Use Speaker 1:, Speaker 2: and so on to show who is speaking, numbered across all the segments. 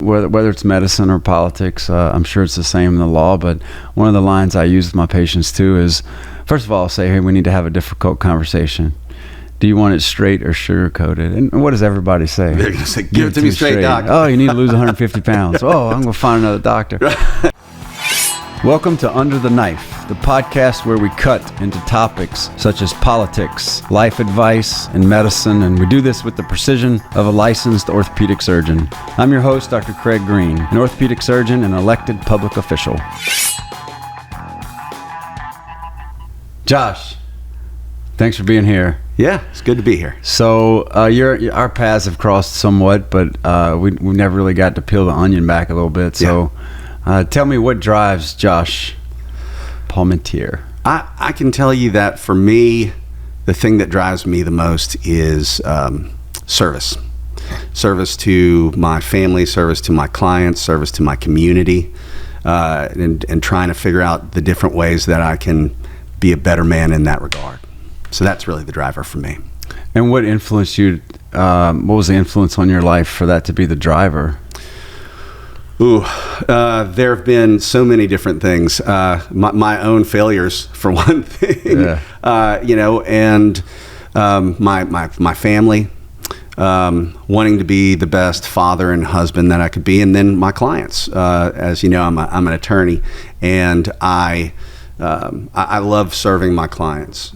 Speaker 1: Whether it's medicine or politics, I'm sure it's the same in the law, but one of the lines I use with my patients too is, first of all, I'll say, hey, we need to have a difficult conversation. Do you want it straight or sugar-coated? And what does everybody say?
Speaker 2: They're going to say, give it to me straight, doc.
Speaker 1: Oh, you need to lose 150 pounds. Oh, I'm going to find another doctor. Welcome to Under the Knife, the podcast where we cut into topics such as politics, life advice, and medicine, and we do this with the precision of a licensed orthopedic surgeon. I'm your host, Dr. Craig Green, an orthopedic surgeon and elected public official. Josh, thanks for being here.
Speaker 2: Yeah, it's good to be here.
Speaker 1: So our paths have crossed somewhat, but we never really got to peel the onion back a little bit. So tell me, what drives Josh Palmintier?
Speaker 2: I can tell you that for me, the thing that drives me the most is service. Service to my family, service to my clients, service to my community, and trying to figure out the different ways that I can be a better man in that regard. So that's really the driver for me.
Speaker 1: And what influenced you? What was the influence on your life for that to be the driver?
Speaker 2: There have been so many different things. My own failures, for one thing. Yeah. And my family, wanting to be the best father and husband that I could be, and then my clients. As you know, I'm an attorney, and I love serving my clients.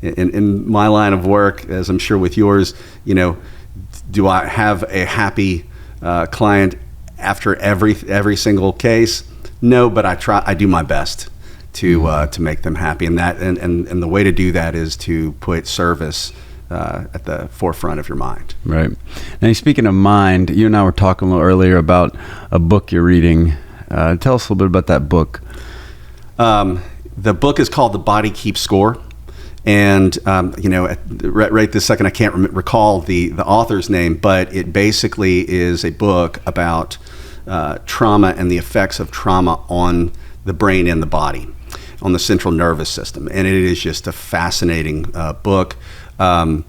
Speaker 2: In my line of work, as I'm sure with yours, do I have a happy client after every single case? No, but I do my best to make them happy, and the way to do that is to put service at the forefront of your mind. Right.
Speaker 1: Now, speaking of mind, you and I were talking a little earlier about a book you're reading. Tell us a little bit about that book.
Speaker 2: The book is called The Body Keeps Score. And, right this second, I can't recall the author's name, but it basically is a book about trauma and the effects of trauma on the brain and the body, on the central nervous system. And it is just a fascinating book. I'm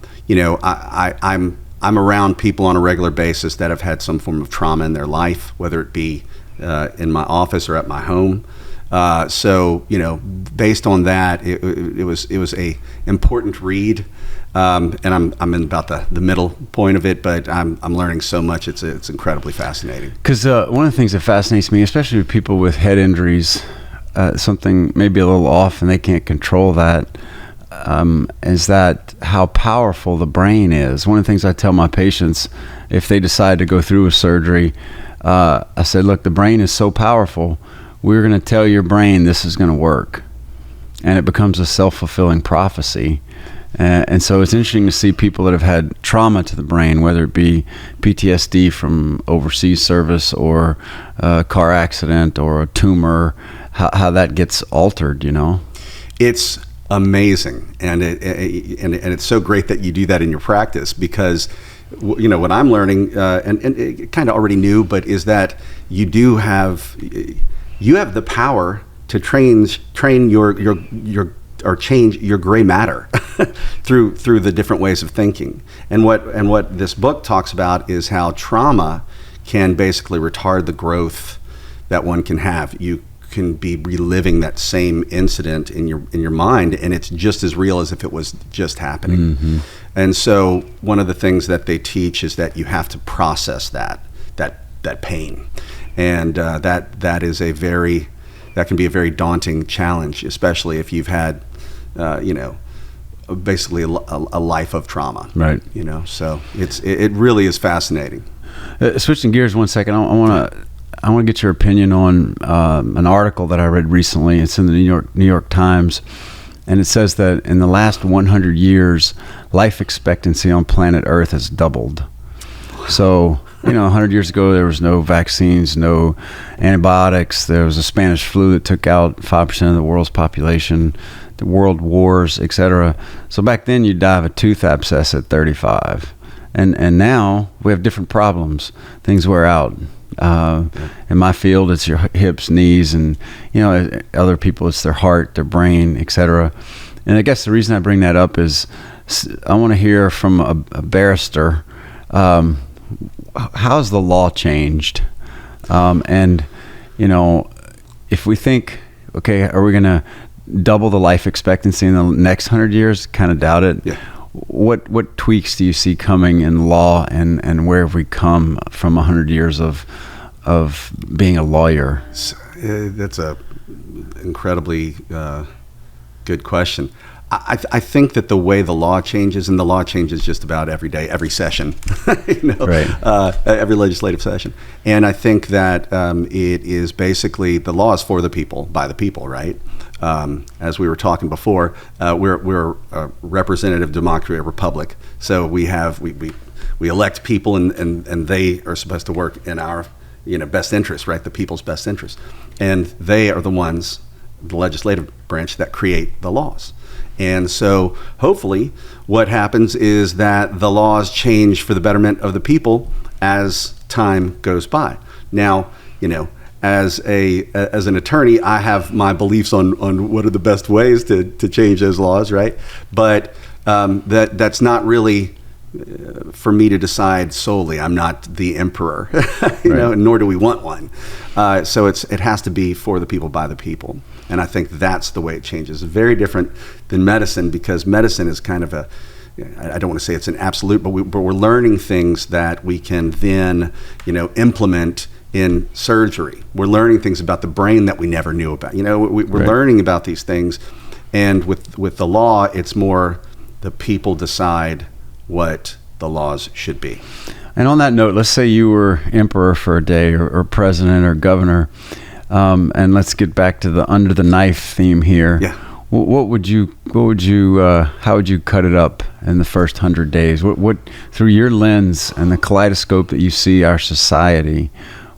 Speaker 2: around people on a regular basis that have had some form of trauma in their life, whether it be in my office or at my home. Based on that, it was a important read, and I'm in about the middle point of it, but I'm learning so much. It's incredibly fascinating.
Speaker 1: Because one of the things that fascinates me, especially with people with head injuries, something maybe a little off and they can't control that, is that how powerful the brain is. One of the things I tell my patients, if they decide to go through a surgery, I said, look, the brain is so powerful. We're going to tell your brain this is going to work, and it becomes a self-fulfilling prophecy. And so it's interesting to see people that have had trauma to the brain, whether it be PTSD from overseas service or a car accident or a tumor, how that gets altered,
Speaker 2: It's amazing, and it's so great that you do that in your practice, because what I'm learning, and it kind of already knew, but is that you have the power to train or change your gray matter through the different ways of thinking. And what this book talks about is how trauma can basically retard the growth that one can have. You can be reliving that same incident in your mind, and it's just as real as if it was just happening. Mm-hmm. And so one of the things that they teach is that you have to process that pain. And that can be a very daunting challenge, especially if you've had, basically a life of trauma.
Speaker 1: Right.
Speaker 2: So it really is fascinating.
Speaker 1: Switching gears one second, I want to get your opinion on an article that I read recently. It's in the New York Times, and it says that in the last 100 years, life expectancy on planet Earth has doubled. So 100 years ago, there was no vaccines, no antibiotics. There was a Spanish flu that took out 5% of the world's population, the world wars, etc. So back then, you'd die of a tooth abscess at 35. And now we have different problems. Things wear out. In my field, it's your hips, knees, and other people, it's their heart, their brain, etc. And I guess the reason I bring that up is I want to hear from a barrister how's the law changed? And, you know, if we think, okay, are we going to double the life expectancy in the next 100 years? Kind of doubt it.
Speaker 2: Yeah.
Speaker 1: What tweaks do you see coming in law, and where have we come from 100 years of being a lawyer?
Speaker 2: That's a incredibly good question. I think that the way the law changes, and the law changes just about every day, every session,
Speaker 1: Right.
Speaker 2: Every legislative session. And I think that it is basically, the law is for the people, by the people, right? As we were talking before, we're a representative democracy, a republic. So we elect people, and they are supposed to work in our best interest, right? The people's best interest. And they are the ones, the legislative branch, that create the laws. And so hopefully what happens is that the laws change for the betterment of the people as time goes by. Now, as an attorney, I have my beliefs on what are the best ways to change those laws, right? But that's not really for me to decide solely. I'm not the emperor, nor do we want one. So it has to be for the people, by the people. And I think that's the way it changes. It's very different than medicine, because medicine is kind of I don't want to say it's an absolute, but we're learning things that we can then, implement in surgery. We're learning things about the brain that we never knew about. We're
Speaker 1: Right.
Speaker 2: learning about these things. And with the law, it's more the people decide what the laws should be.
Speaker 1: And on that note, let's say you were emperor for a day, or president, or governor, and let's get back to the under the knife theme here.
Speaker 2: Yeah.
Speaker 1: How would you cut it up in the first 100 days? What through your lens and the kaleidoscope that you see our society,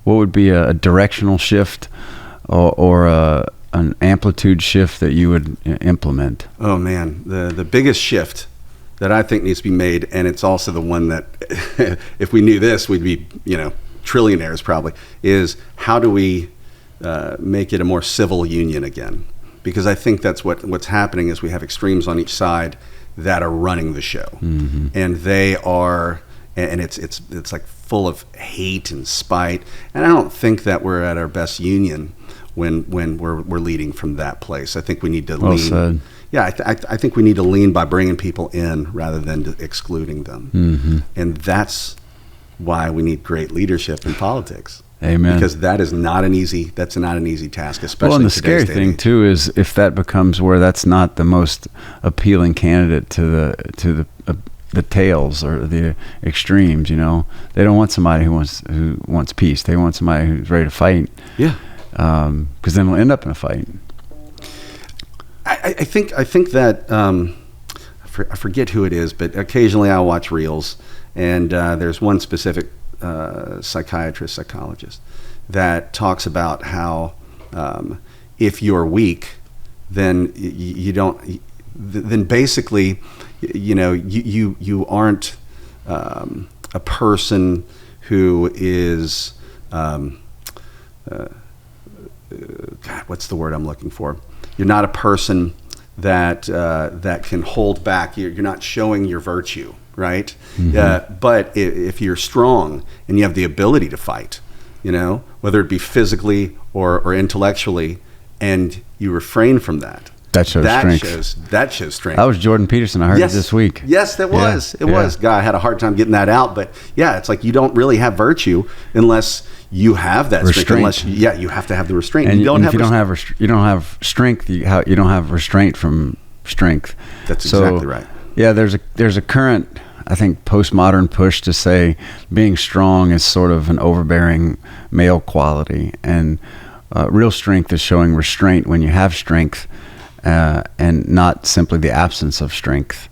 Speaker 1: what would be a directional shift or an amplitude shift that you would implement?
Speaker 2: Oh man, the biggest shift that I think needs to be made, and it's also the one that if we knew this, we'd be trillionaires probably, is how do we make it a more civil union again? Because I think that's what's happening is we have extremes on each side that are running the show,
Speaker 1: Mm-hmm.
Speaker 2: and they are, and it's like full of hate and spite. And I don't think that we're at our best union when we're leading from that place. I think we need to
Speaker 1: Well
Speaker 2: lean.
Speaker 1: said.
Speaker 2: Yeah, I think we need to lean by bringing people in rather than excluding them,
Speaker 1: Mm-hmm.
Speaker 2: and that's why we need great leadership in politics.
Speaker 1: Amen.
Speaker 2: Because that's not an easy task, especially.
Speaker 1: Well, and the
Speaker 2: in
Speaker 1: scary
Speaker 2: today's day and
Speaker 1: thing
Speaker 2: age.
Speaker 1: too is if that becomes where that's not the most appealing candidate to the tails or the extremes. They don't want somebody who wants peace. They want somebody who's ready to fight.
Speaker 2: Yeah.
Speaker 1: Because then we'll end up in a fight.
Speaker 2: I think that I forget who it is, but occasionally I'll watch reels, and there's one specific psychologist that talks about how if you're weak, then you don't. Then basically, you aren't a person who is. God, what's the word I'm looking for? You're not a person that can hold back. You're not showing your virtue, right?
Speaker 1: Mm-hmm.
Speaker 2: But if you're strong and you have the ability to fight, whether it be physically or intellectually, and you refrain from that,
Speaker 1: That shows strength.
Speaker 2: That shows strength.
Speaker 1: That was Jordan Peterson. I heard it this week.
Speaker 2: Yes, that was.
Speaker 1: Yeah,
Speaker 2: It was. God, I had a hard time getting that out, but yeah, it's like you don't really have virtue unless you have that
Speaker 1: Restraint.
Speaker 2: strength. You have to have the restraint.
Speaker 1: And
Speaker 2: you don't
Speaker 1: if
Speaker 2: have
Speaker 1: you don't have strength, you don't have restraint from strength.
Speaker 2: That's exactly right.
Speaker 1: Yeah, there's a current, I think, postmodern push to say being strong is sort of an overbearing male quality, and real strength is showing restraint when you have strength, and not simply the absence of strength.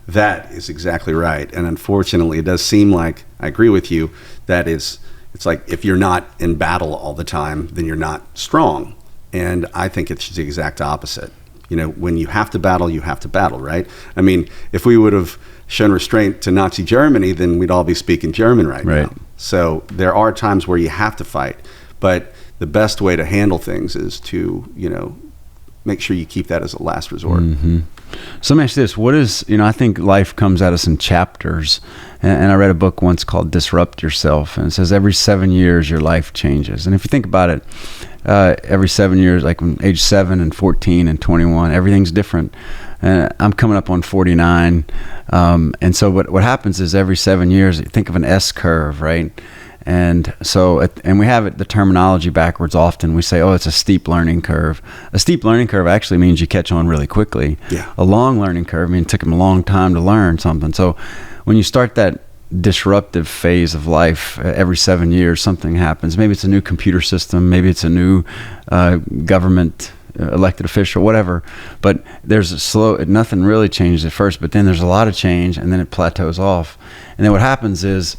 Speaker 2: That is exactly right. And unfortunately, it does seem like, I agree with you, that it's like if you're not in battle all the time, then you're not strong. And I think it's the exact opposite. When you have to battle, right? I mean, if we would have shown restraint to Nazi Germany, then we'd all be speaking German right now. So there are times where you have to fight, but the best way to handle things is to, make sure you keep that as a last resort.
Speaker 1: So let me ask you this. What is, I think life comes at us in chapters. And I read a book once called Disrupt Yourself. And it says every 7 years, your life changes. And if you think about it, every 7 years, like when age 7 and 14 and 21, everything's different. I'm coming up on 49. And so what happens is every 7 years, you think of an S curve, right? And so, and we have the terminology backwards often. We say, oh, it's a steep learning curve. A steep learning curve actually means you catch on really quickly.
Speaker 2: Yeah.
Speaker 1: A long learning curve means it took them a long time to learn something. So when you start that disruptive phase of life, every 7 years, something happens. Maybe it's a new computer system. Maybe it's a new government elected official, whatever. But there's nothing really changes at first, but then there's a lot of change, and then it plateaus off. And then what happens is,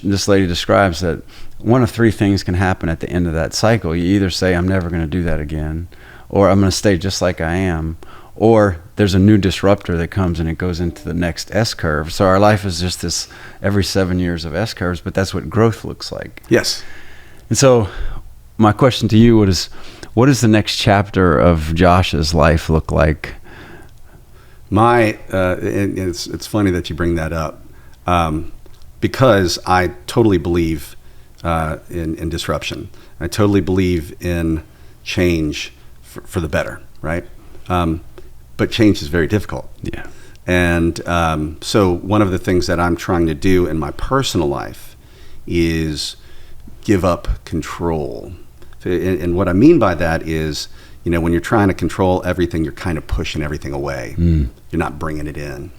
Speaker 1: this lady describes that one of three things can happen at the end of that cycle. You either say, I'm never going to do that again, or I'm going to stay just like I am, or there's a new disruptor that comes and it goes into the next S curve. So our life is just this every 7 years of S curves, but that's what growth looks like.
Speaker 2: Yes.
Speaker 1: And so my question to you is, what does the next chapter of Josh's life look like?
Speaker 2: It's funny that you bring that up. Because I totally believe in disruption. I totally believe in change for the better, right? But change is very difficult.
Speaker 1: Yeah.
Speaker 2: And so one of the things that I'm trying to do in my personal life is give up control. And what I mean by that is, when you're trying to control everything, you're kind of pushing everything away. You're not bringing it in.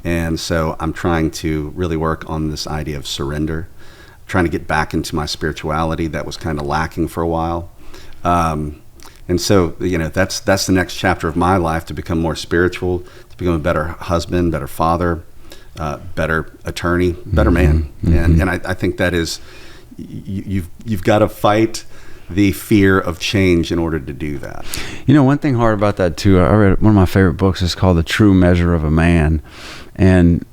Speaker 2: And so I'm trying to really work on this idea of surrender, trying to get back into my spirituality that was kind of lacking for a while. And so, that's the next chapter of my life, to become more spiritual, to become a better husband, better father, better attorney, better man. And I think that is, you've got to fight the fear of change in order to do that.
Speaker 1: One thing hard about that too, I read one of my favorite books is called The True Measure of a Man. And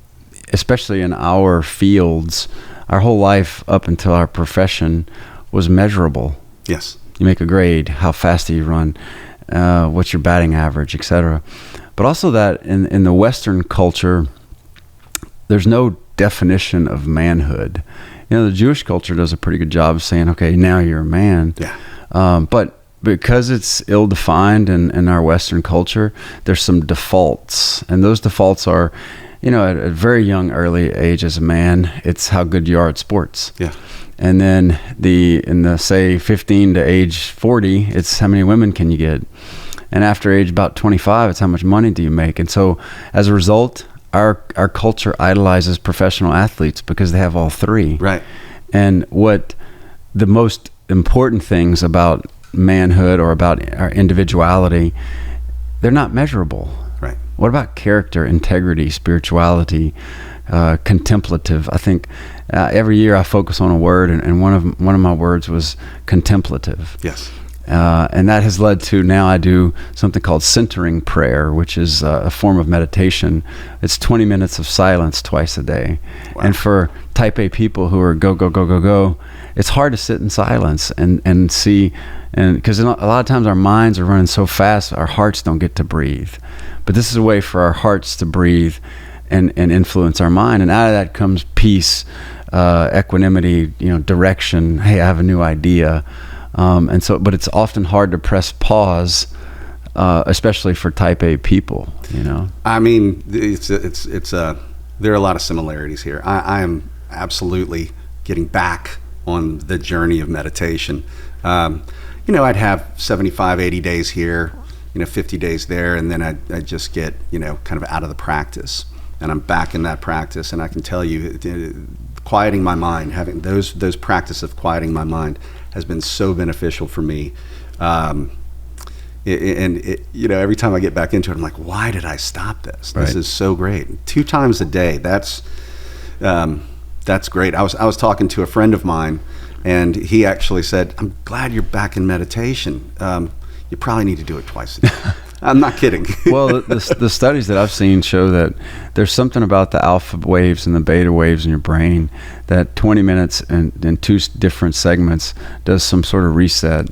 Speaker 1: especially in our fields, our whole life up until our profession was measurable.
Speaker 2: Yes.
Speaker 1: You make a grade, how fast do you run, what's your batting average, etc. But also that in the Western culture, there's no definition of manhood. The Jewish culture does a pretty good job of saying, okay, now you're a man.
Speaker 2: Yeah.
Speaker 1: But because it's ill-defined in our Western culture, there's some defaults. And those defaults are, at a very young, early age as a man, it's how good you are at sports.
Speaker 2: Yeah.
Speaker 1: And then in the say 15 to age 40, it's how many women can you get? And after age about 25, it's how much money do you make? And so as a result, our culture idolizes professional athletes because they have all three.
Speaker 2: Right.
Speaker 1: And what the most important things about manhood or about our individuality, they're not measurable.
Speaker 2: Right.
Speaker 1: What about character, integrity, spirituality, contemplative? I think every year I focus on a word, and one of my words was contemplative.
Speaker 2: Yes.
Speaker 1: And that has led to, now I do something called centering prayer, which is a form of meditation. It's 20 minutes of silence twice a day. Wow. And for type A people who are go, it's hard to sit in silence and see, and because a lot of times our minds are running so fast, our hearts don't get to breathe. But this is a way for our hearts to breathe and influence our mind. And out of that comes peace, equanimity, direction. Hey, I have a new idea. But it's often hard to press pause, especially for type A people,
Speaker 2: I mean, there are a lot of similarities here. I am absolutely getting back on the journey of meditation. I'd have 75, 80 days here, 50 days there, and then I'd just get, kind of out of the practice. And I'm back in that practice, and I can tell you, quieting my mind, having those practice of quieting my mind has been so beneficial for me. Every time I get back into it, I'm like, why did I stop this? This is so great. 2 times a day. That's great. I was talking to a friend of mine, and he actually said, I'm glad you're back in meditation. You probably need to do it twice a day. I'm not kidding.
Speaker 1: Well, the studies that I've seen show that there's something about the alpha waves and the beta waves in your brain that 20 minutes in 2 different segments does some sort of reset.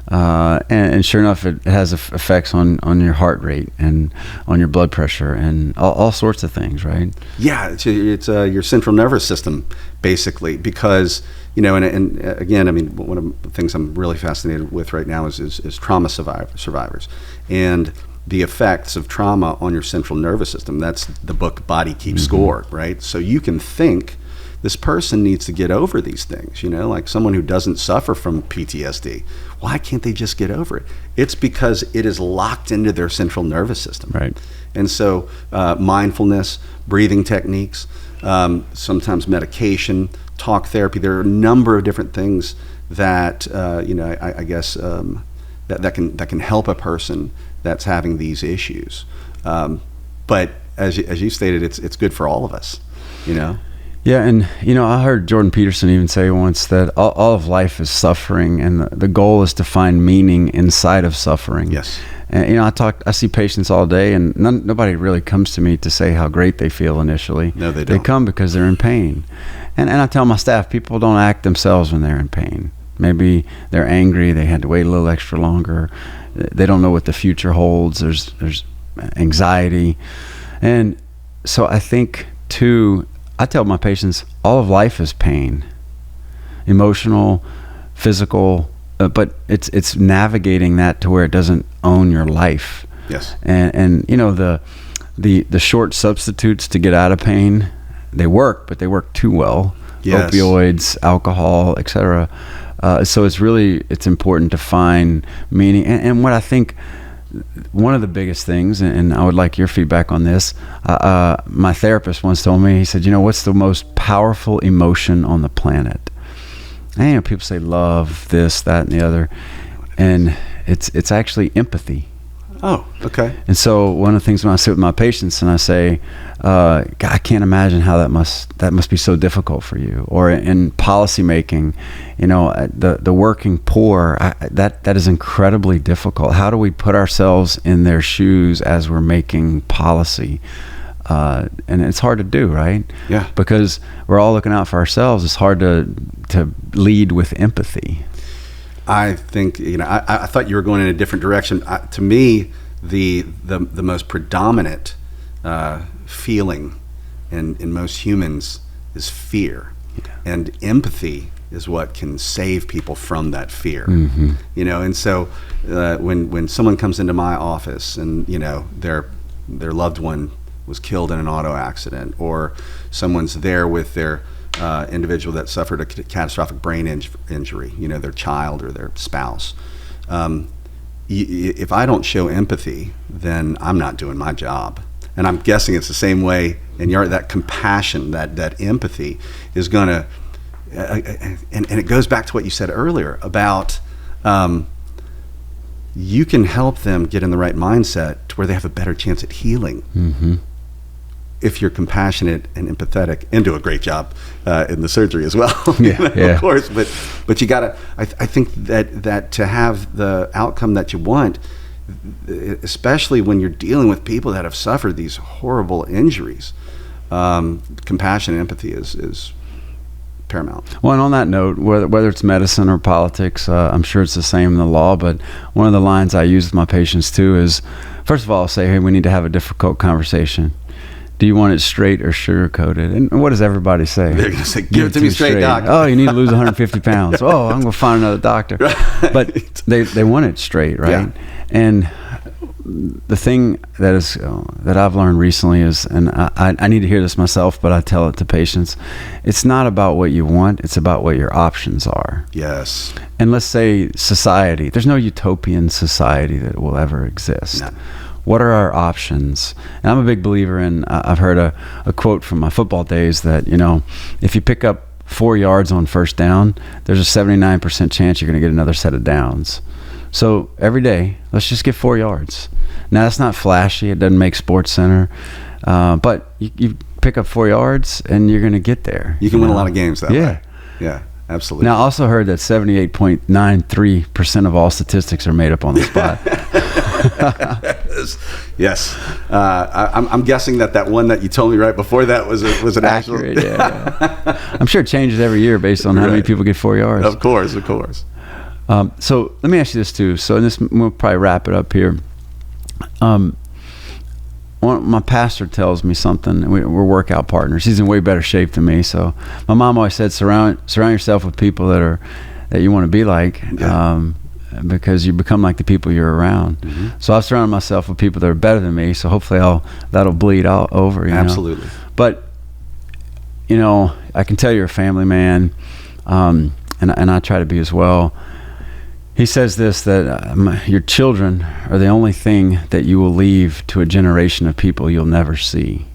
Speaker 1: And sure enough, it has effects on your heart rate and on your blood pressure and all sorts of things, right?
Speaker 2: Yeah, it's your central nervous system, basically, because, and again, I mean, one of the things I'm really fascinated with right now is trauma survivors and the effects of trauma on your central nervous system. That's the book Body Keeps Score, right? So you can think this person needs to get over these things, like someone who doesn't suffer from PTSD. Why can't they just get over it? It's because it is locked into their central nervous system.
Speaker 1: Right. And
Speaker 2: so mindfulness, breathing techniques, sometimes medication, talk therapy, there are a number of different things that, I guess, that can help a person that's having these issues. But as you stated, it's good for all of us,
Speaker 1: Yeah, and I heard Jordan Peterson even say once that all of life is suffering, and the goal is to find meaning inside of suffering.
Speaker 2: Yes.
Speaker 1: And I see patients all day, and nobody really comes to me to say how great they feel initially.
Speaker 2: No, they don't.
Speaker 1: They come because they're in pain, and I tell my staff, people don't act themselves when they're in pain. Maybe they're angry, they had to wait a little extra longer, they don't know what the future holds. There's anxiety, and so I think too. I tell my patients, all of life is pain, emotional, physical, but it's navigating that to where it doesn't own your life.
Speaker 2: Yes.
Speaker 1: And the short substitutes to get out of pain, they work, but they work too well.
Speaker 2: Yes.
Speaker 1: Opioids, alcohol, etc. So it's important to find meaning. And what I think, one of the biggest things, and I would like your feedback on this, my therapist once told me, he said, what's the most powerful emotion on the planet? And people say love, this, that, and the other. And it's actually empathy.
Speaker 2: Oh, okay.
Speaker 1: And so one of the things when I sit with my patients and I say, God, I can't imagine how that must be so difficult for you. Or in policy making, the working poor, that is incredibly difficult. How do we put ourselves in their shoes as we're making policy? And it's hard to do, right?
Speaker 2: Yeah.
Speaker 1: Because we're all looking out for ourselves. It's hard to lead with empathy.
Speaker 2: I think, I thought you were going in a different direction. To me, the most predominant feeling in most humans is fear. Yeah. And empathy is what can save people from that fear. Mm-hmm. And so when someone comes into my office and, their loved one was killed in an auto accident, or someone's there with their individual that suffered a catastrophic brain injury, their child or their spouse. If I don't show empathy, then I'm not doing my job. And I'm guessing it's the same way. And that compassion, that empathy is going to, and it goes back to what you said earlier about you can help them get in the right mindset to where they have a better chance at healing. Mm-hmm. If you're compassionate and empathetic, and do a great job in the surgery as well, of course. But you gotta. I think that to have the outcome that you want, especially when you're dealing with people that have suffered these horrible injuries, compassion and empathy is paramount.
Speaker 1: Well, and on that note, whether it's medicine or politics, I'm sure it's the same in the law. But one of the lines I use with my patients too is, first of all, I'll say, hey, we need to have a difficult conversation. Do you want it straight or sugar-coated? And what does everybody say?
Speaker 2: They're going to say, give it to me straight, doc.
Speaker 1: Oh, you need to lose 150 pounds. Oh, I'm going to find another doctor. Right. But they want it straight, right? Yeah. And the thing that I've learned recently is, and I need to hear this myself, but I tell it to patients, it's not about what you want, it's about what your options are.
Speaker 2: Yes.
Speaker 1: And let's say society, there's no utopian society that will ever exist. No. What are our options? And I'm a big believer in, I've heard a quote from my football days that, if you pick up 4 yards on first down, there's a 79% chance you're going to get another set of downs. So every day, let's just get 4 yards. Now, that's not flashy. It doesn't make Sports Center. But you pick up 4 yards and you're going to get there.
Speaker 2: You can win a lot of games that
Speaker 1: way.
Speaker 2: Yeah, absolutely.
Speaker 1: Now, I also heard that 78.93% of all statistics are made up on the spot.
Speaker 2: Yes. I'm guessing that one that you told me right before that was an
Speaker 1: accurate,
Speaker 2: actual.
Speaker 1: Yeah. I'm sure it changes every year based on how many people get 4 yards.
Speaker 2: Of course.
Speaker 1: So let me ask you this too. So we'll probably wrap it up here. My pastor tells me something. We're workout partners. He's in way better shape than me. So my mom always said, surround yourself with people that you want to be like, because you become like the people you're around. Mm-hmm. So I've surrounded myself with people that are better than me. So hopefully that'll bleed out over.
Speaker 2: Absolutely.
Speaker 1: But I can tell you're a family man, and I try to be as well. He says this, that your children are the only thing that you will leave to a generation of people you'll never see.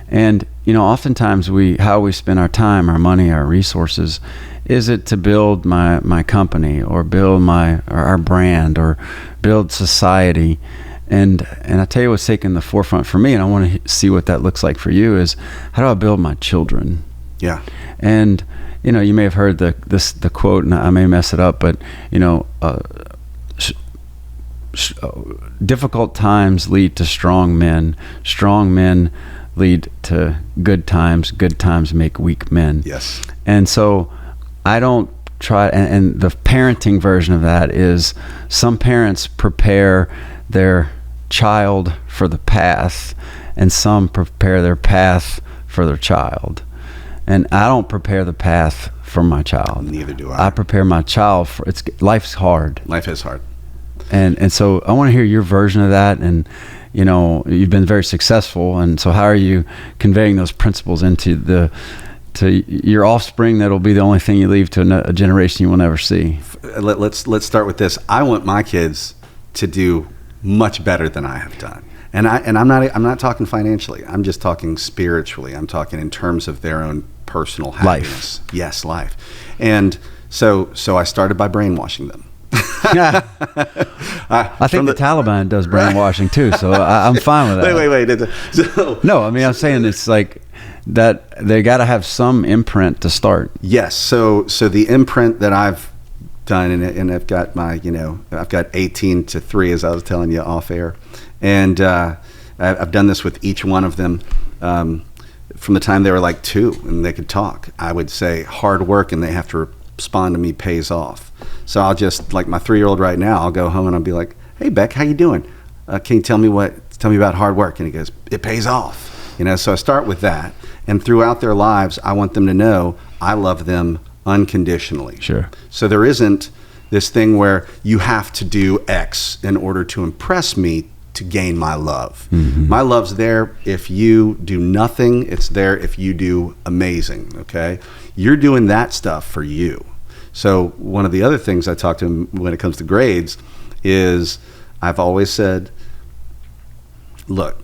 Speaker 1: And, oftentimes how we spend our time, our money, our resources, is it to build my company or build our brand or build society? And I tell you what's taken the forefront for me, and I want to see what that looks like for you, is how do I build my children?
Speaker 2: Yeah.
Speaker 1: And you may have heard the quote, and I may mess it up, but difficult times lead to strong men lead to good times make weak men.
Speaker 2: Yes.
Speaker 1: And so I don't try, and the parenting version of that is some parents prepare their child for the path, and some prepare their path for their child. And I don't prepare the path for my child.
Speaker 2: Neither do I.
Speaker 1: I prepare my child life's hard.
Speaker 2: Life is hard.
Speaker 1: And so I want to hear your version of that. And, you've been very successful. And so how are you conveying those principles into your offspring that'll be the only thing you leave to a generation you will never see?
Speaker 2: Let's start with this. I want my kids to do much better than I have done. And I'm not talking financially. I'm just talking spiritually. I'm talking in terms of their own personal happiness.
Speaker 1: Life.
Speaker 2: Yes, life. And so I started by brainwashing them.
Speaker 1: I think the Taliban does brainwashing too, so I'm fine with that.
Speaker 2: Wait.
Speaker 1: No, I mean, I'm saying it's like that they got to have some imprint to start.
Speaker 2: Yes. So the imprint that I've done, and I've got I've got 18 to 3, as I was telling you off air. And I've done this with each one of them from the time they were like 2 and they could talk. I would say hard work, and they have to respond to me, pays off. So I'll just, like my 3-year-old right now, I'll go home and I'll be like, "Hey, Beck, how you doing? Can you tell me about hard work?" And he goes, "It pays off." So I start with that. And throughout their lives, I want them to know I love them unconditionally.
Speaker 1: Sure.
Speaker 2: So there isn't this thing where you have to do X in order to impress me to gain my love. Mm-hmm. My love's there if you do nothing. It's there if you do amazing, okay? You're doing that stuff for you. So one of the other things I talk to them when it comes to grades is I've always said, look,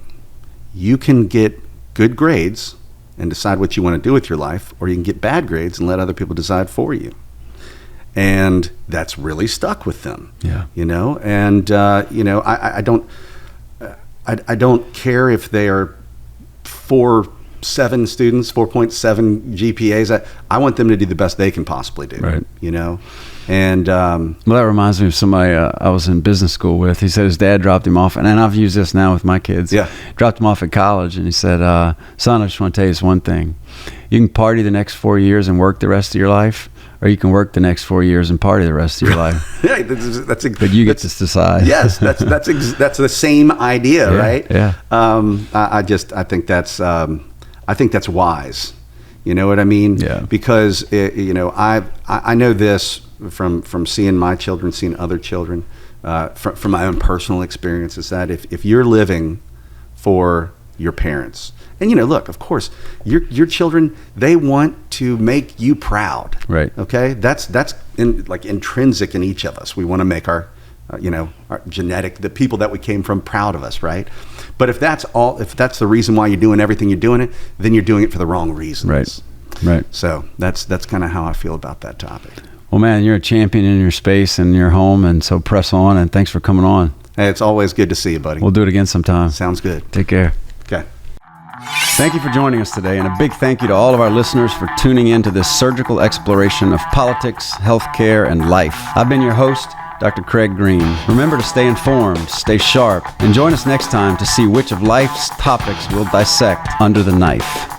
Speaker 2: you can get good grades and decide what you want to do with your life, or you can get bad grades and let other people decide for you. And that's really stuck with them.
Speaker 1: Yeah.
Speaker 2: And I don't care if they are 4.7 students, 4.7 GPAs. I want them to do the best they can possibly do.
Speaker 1: Right.
Speaker 2: And
Speaker 1: well, that reminds me of somebody I was in business school with. He said his dad dropped him off, and I've used this now with my kids.
Speaker 2: Yeah.
Speaker 1: Dropped him off at college, and he said, "Son, I just want to tell you this one thing. You can party the next 4 years and work the rest of your life, or you can work the next 4 years and party the rest of your life."
Speaker 2: Yeah,
Speaker 1: but you get to decide.
Speaker 2: Yes, that's the same idea,
Speaker 1: yeah,
Speaker 2: right?
Speaker 1: Yeah.
Speaker 2: I think that's wise. You know what I mean?
Speaker 1: Yeah.
Speaker 2: Because I know this from seeing my children, seeing other children, from my own personal experience, is that if you're living for your parents, and look, of course, your children, they want to make you proud.
Speaker 1: Right.
Speaker 2: Okay. That's intrinsic in each of us. We want to make our genetic, the people that we came from, proud of us, right? But if that's the reason why you're doing everything you're doing it, then you're doing it for the wrong reasons.
Speaker 1: Right.
Speaker 2: So that's kind of how I feel about that topic.
Speaker 1: Well, man, you're a champion in your space and your home, and so press on, and thanks for coming on.
Speaker 2: Hey, it's always good to see you, buddy.
Speaker 1: We'll do it again sometime.
Speaker 2: Sounds good.
Speaker 1: Take care.
Speaker 2: Okay.
Speaker 1: Thank you for joining us today, and a big thank you to all of our listeners for tuning in to this surgical exploration of politics, healthcare, and life. I've been your host, Dr. Craig Green. Remember to stay informed, stay sharp, and join us next time to see which of life's topics we'll dissect under the knife.